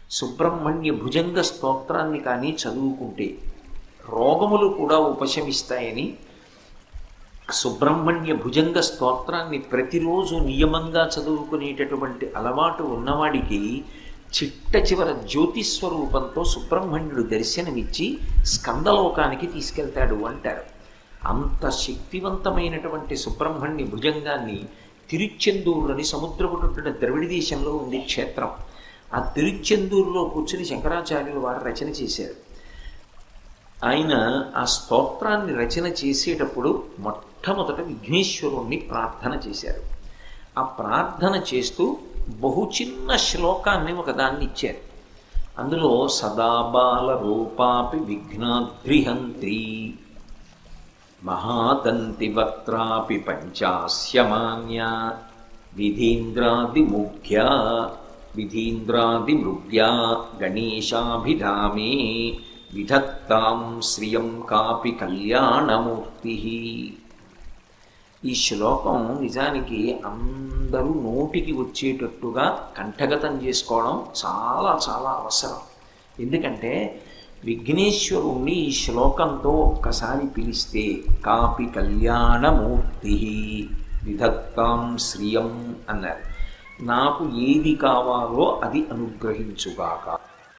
సుబ్రహ్మణ్య భుజంగ స్తోత్రాన్ని కానీ చదువుకుంటే రోగములు కూడా ఉపశమిస్తాయని సుబ్రహ్మణ్య భుజంగ స్తోత్రాన్ని ప్రతిరోజు నియమంగా చదువుకునేటటువంటి అలవాటు ఉన్నవాడికి చిట్ట చివర జ్యోతిస్వరూపంతో సుబ్రహ్మణ్యుడు దర్శనమిచ్చి స్కందలోకానికి తీసుకెళ్తాడు అంటారు. అంత శక్తివంతమైనటువంటి సుబ్రహ్మణ్య భుజంగాన్ని తిరుచెందూరు అని సముద్రపుట్టున ద్రవిడ దేశంలో ఉంది క్షేత్రం. ఆ తిరుచెందూరులో కూర్చుని శంకరాచార్యులు వారు రచన చేశారు. ఆయన ఆ స్తోత్రాన్ని రచన చేసేటప్పుడు మొట్టమొదట విఘ్నేశ్వరుణ్ణి ప్రార్థన చేశారు. ఆ ప్రార్థన చేస్తూ బహు చిన్న శ్లోకాన్ని ఒకదాన్ని ఇచ్చారు. అందులో సదాబాల రూపాపి విఘ్నాద్రిహంత్రి మహాదంతి వక్త్రాపి పంచాస్యమాన్య విధీంద్రాదిమృగ్యా గణేశాభిధామే విధత్తాం శ్రియం కాపి కళ్యాణమూర్తి. ఈ శ్లోకం నిజానికి అందరూ నోటికి వచ్చేటట్టుగా కంఠగతం చేసుకోవడం చాలా చాలా అవసరం. ఎందుకంటే విఘ్నేశ్వరుణ్ణి ఈ శ్లోకంతో ఒక్కసారి పిలిస్తే కాపి కళ్యాణమూర్తి విధత్తాం శ్రియం అన్నారు. నాకు ఏది కావాలో అది అనుగ్రహించుగాక.